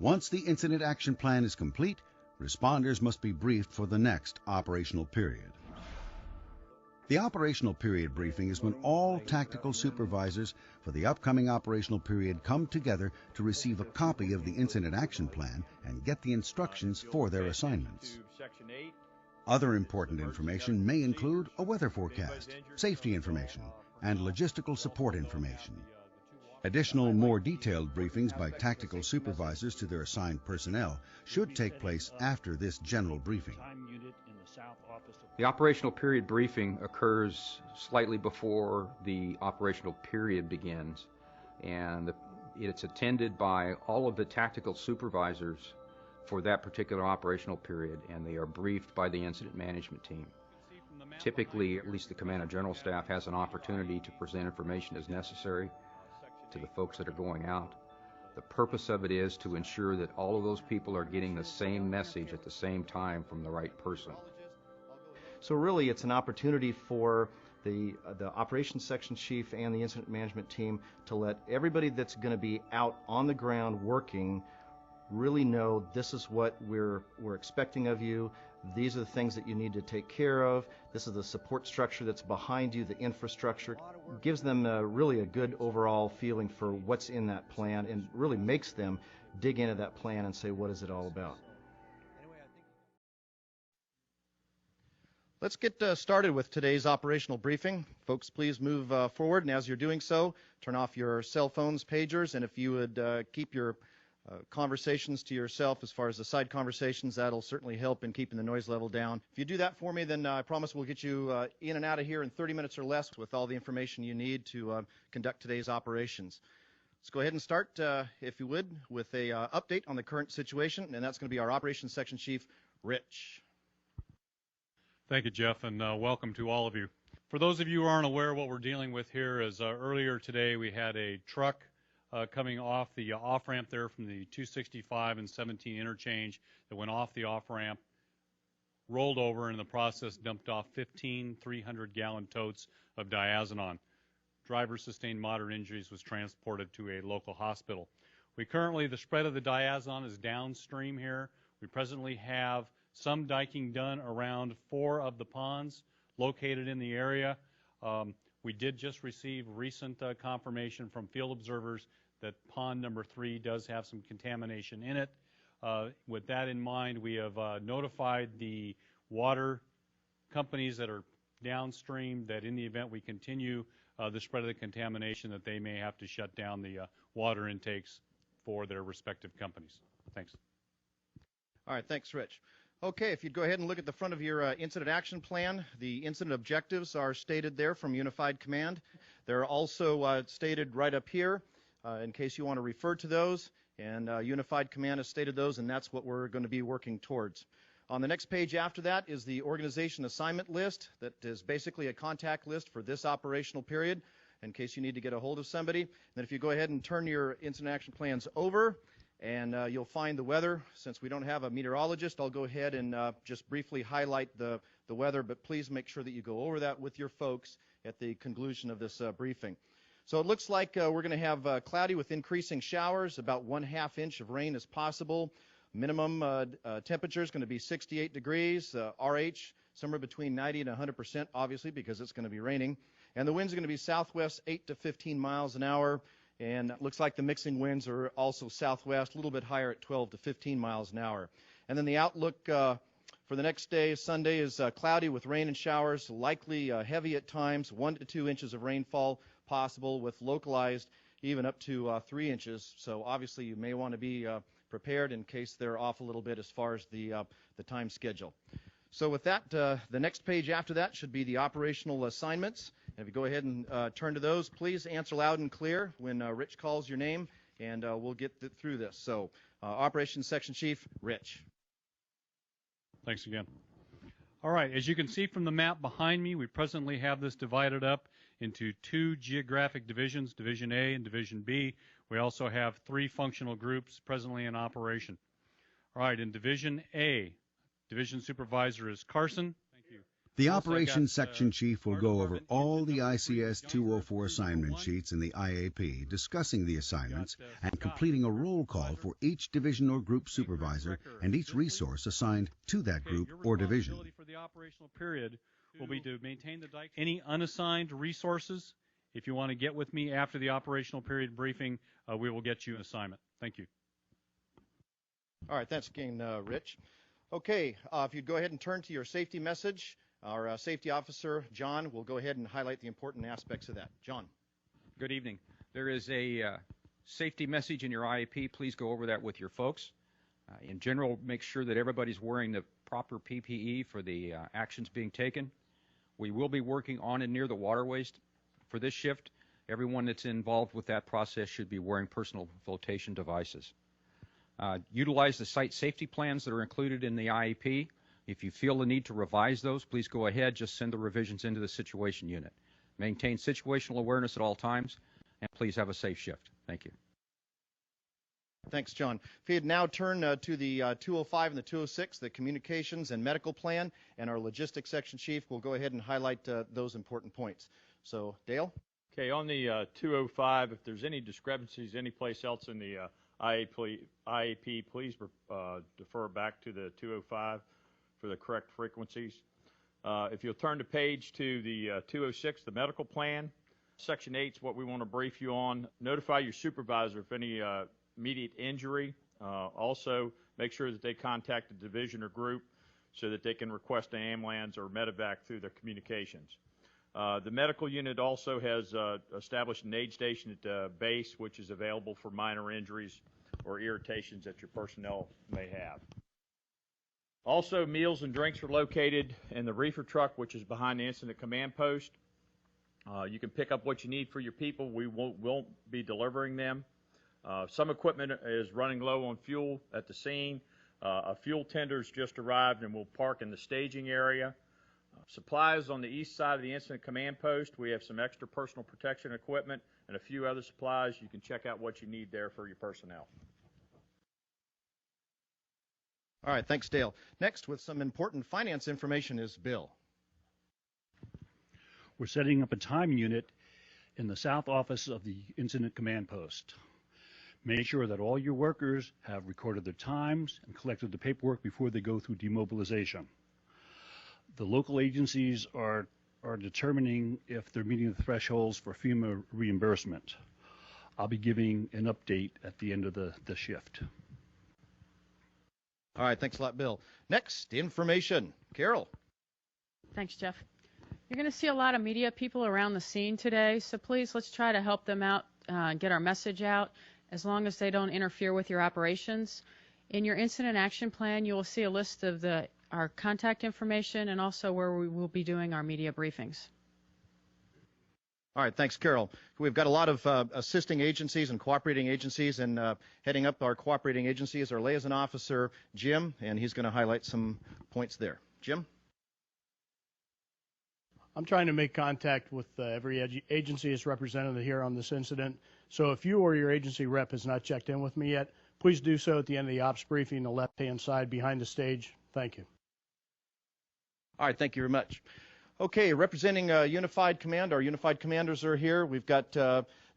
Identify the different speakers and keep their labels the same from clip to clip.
Speaker 1: Once the incident action plan is complete, responders must be briefed for the next operational period. The operational period briefing is when all tactical supervisors for the upcoming operational period come together to receive a copy of the incident action plan and get the instructions for their assignments. Other important information may include a weather forecast, safety information, and logistical support information. Additional, more detailed briefings by tactical supervisors to their assigned personnel should take place after this general briefing.
Speaker 2: The operational period briefing occurs slightly before the operational period begins, and it's attended by all of the tactical supervisors for that particular operational period, and they are briefed by the incident management team. Typically, at least the Command and General Staff has an opportunity to present information as necessary to the folks that are going out. The purpose of it is to ensure that all of those people are getting the same message at the same time from the right person.
Speaker 3: So really, it's an opportunity for the operations section chief and the incident management team to let everybody that's going to be out on the ground working really know this is what we're expecting of you. These are the things that you need to take care of. This is the support structure that's behind you, the infrastructure. Gives them really a good overall feeling for what's in that plan and really makes them dig into that plan and say, what is it all about? Let's get started with today's operational briefing. Folks, please move forward, and as you're doing so, turn off your cell phones, pagers, and if you would keep your conversations to yourself as far as the side conversations, that'll certainly help in keeping the noise level down. If you do that for me, then I promise we'll get you in and out of here in 30 minutes or less with all the information you need to conduct today's operations. Let's go ahead and start, if you would, with a update on the current situation, and that's going to be our Operations Section Chief, Rich.
Speaker 4: Thank you, Jeff, and welcome to all of you. For those of you who aren't aware, what we're dealing with here is earlier today we had a truck coming off the off-ramp there from the 265 and 17 interchange that went off the off-ramp, rolled over, and in the process dumped off 15 300-gallon totes of diazinon. Driver sustained moderate injuries, was transported to a local hospital. The spread of the diazinon is downstream here. We presently have some diking done around 4 of the ponds located in the area. We did just receive recent confirmation from field observers that pond number 3 does have some contamination in it. With that in mind, we have notified the water companies that are downstream that in the event we continue the spread of the contamination, that they may have to shut down the water intakes for their respective companies. Thanks.
Speaker 3: All right, thanks, Rich. Okay, if you'd go ahead and look at the front of your incident action plan, the incident objectives are stated there from Unified Command. They're also stated right up here in case you want to refer to those, and Unified Command has stated those, and that's what we're going to be working towards. On the next page after that is the organization assignment list. That is basically a contact list for this operational period in case you need to get a hold of somebody. And then if you go ahead and turn your incident action plans over, and you'll find the weather. Since we don't have a meteorologist, I'll go ahead and just briefly highlight the weather, but please make sure that you go over that with your folks at the conclusion of this briefing. So it looks like we're going to have cloudy with increasing showers. About 1/2 inch of rain is possible. Minimum temperature is going to be 68 degrees. RH somewhere between 90 and 100%, obviously, because it's going to be raining. And the winds are going to be southwest 8 to 15 miles an hour. And it looks like the mixing winds are also southwest, a little bit higher at 12 to 15 miles an hour. And then the outlook for the next day, Sunday, is cloudy with rain and showers, likely heavy at times, 1 to 2 inches of rainfall possible with localized even up to 3 inches. So obviously you may want to be prepared in case they're off a little bit as far as the time schedule. So with that, the next page after that should be the operational assignments. And if you go ahead and turn to those, please answer loud and clear when Rich calls your name, and we'll get through this. So Operations Section Chief, Rich.
Speaker 4: Thanks again. All right, as you can see from the map behind me, we presently have this divided up into 2 geographic divisions, Division A and Division B. We also have 3 functional groups presently in operation. All right, in Division A, Division Supervisor is Carson. Thank you.
Speaker 1: The
Speaker 4: Also,
Speaker 1: Operations Section Chief will
Speaker 4: Fire
Speaker 1: go over
Speaker 4: Department
Speaker 1: all
Speaker 4: Engine
Speaker 1: the
Speaker 4: Number 3,
Speaker 1: ICS
Speaker 4: Johnny
Speaker 1: 204
Speaker 4: Burke,
Speaker 1: assignment
Speaker 4: 1.
Speaker 1: sheets in the IAP, discussing the assignments and
Speaker 4: Scott,
Speaker 1: completing a roll call for each division or group supervisor and each resource assigned to that group
Speaker 4: your
Speaker 1: or division.
Speaker 4: responsibility for the operational period will be to maintain the dike. Any unassigned resources, if you want to get with me after the operational period briefing, we will get you an assignment. Thank you.
Speaker 3: All right, thanks again, Rich. Okay, if you'd go ahead and turn to your safety message, our safety officer, John, will go ahead and highlight the important aspects of that. John.
Speaker 2: Good evening. There is a safety message in your IAP. Please go over that with your folks. In general, make sure that everybody's wearing the proper PPE for the actions being taken. We will be working on and near the waterways for this shift. Everyone that's involved with that process should be wearing personal flotation devices. Utilize the site safety plans that are included in the IEP. If you feel the need to revise those, please go ahead. Just send the revisions into the situation unit. Maintain situational awareness at all times, and please have a safe shift. Thank you.
Speaker 3: Thanks, John. If you'd now turn to the 205 and the 206, the communications and medical plan, and our logistics section chief will go ahead and highlight those important points. So, Dale?
Speaker 5: Okay, on the 205, if there's any discrepancies anyplace else in the IAP, please defer back to the 205 for the correct frequencies. If you'll turn the page to the 206, the medical plan, Section 8 is what we want to brief you on. Notify your supervisor if any immediate injury. Also, make sure that they contact the division or group so that they can request an ambulance or medevac through their communications. The medical unit also has established an aid station at the base, which is available for minor injuries or irritations that your personnel may have. Also, meals and drinks are located in the reefer truck, which is behind the incident command post. You can pick up what you need for your people. We won't be delivering them. Some equipment is running low on fuel at the scene. A fuel tender's just arrived and will park in the staging area. Supplies on the east side of the incident command post. We have some extra personal protection equipment and a few other supplies. You can check out what you need there for your personnel.
Speaker 3: All right, thanks, Dale. Next, with some important finance information, is Bill.
Speaker 6: We're setting up a time unit in the south office of the incident command post. Make sure that all your workers have recorded their times and collected the paperwork before they go through demobilization. The local agencies are determining if they're meeting the thresholds for FEMA reimbursement. I'll be giving an update at the end of the shift.
Speaker 3: All right, thanks a lot, Bill. Next, information. Carol.
Speaker 7: Thanks, Jeff. You're going to see a lot of media people around the scene today, so please let's try to help them out, get our message out, as long as they don't interfere with your operations. In your incident action plan, you will see a list of our contact information and also where we will be doing our media briefings.
Speaker 3: All right, thanks, Carol. We've got a lot of assisting agencies and cooperating agencies, and heading up our cooperating agency is our liaison officer, Jim, and he's going to highlight some points there. Jim?
Speaker 8: I'm trying to make contact with every agency is represented here on this incident. So if you or your agency rep has not checked in with me yet, please do so at the end of the ops briefing on the left-hand side behind the stage. Thank you.
Speaker 3: All right, thank you very much. Okay, representing Unified Command, our Unified Commanders are here. We've got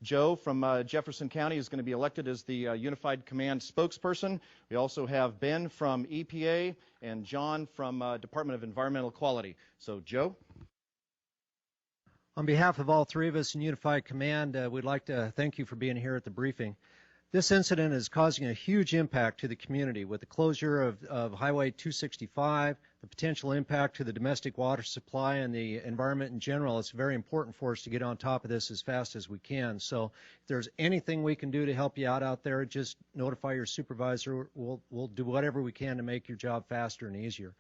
Speaker 3: Joe from Jefferson County is going to be elected as the Unified Command spokesperson. We also have Ben from EPA and John from Department of Environmental Quality. So, Joe?
Speaker 9: On behalf of all three of us in Unified Command, we'd like to thank you for being here at the briefing. This incident is causing a huge impact to the community with the closure of Highway 265, the potential impact to the domestic water supply and the environment in general. It's very important for us to get on top of this as fast as we can. So if there's anything we can do to help you out there, just notify your supervisor. We'll do whatever we can to make your job faster and easier.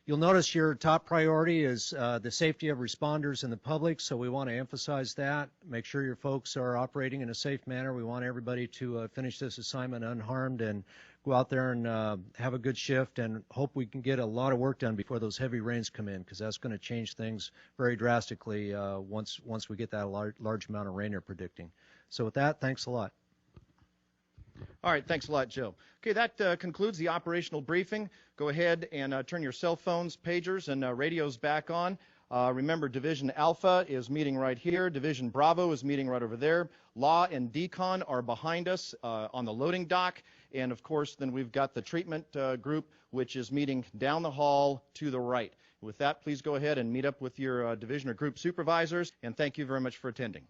Speaker 9: You'll notice your top priority is the safety of responders and the public, so we want to emphasize that. Make sure your folks are operating in a safe manner. We want everybody to finish this assignment unharmed and go out there and have a good shift, and hope we can get a lot of work done before those heavy rains come in, because that's going to change things very drastically once we get that large amount of rain they're predicting. So with that, thanks a lot.
Speaker 3: All right, thanks a lot, Joe. Okay, that concludes the operational briefing. Go ahead and turn your cell phones, pagers, and radios back on. Remember, Division Alpha is meeting right here. Division Bravo is meeting right over there. Law and Decon are behind us on the loading dock. And, of course, then we've got the treatment group, which is meeting down the hall to the right. With that, please go ahead and meet up with your division or group supervisors, and thank you very much for attending.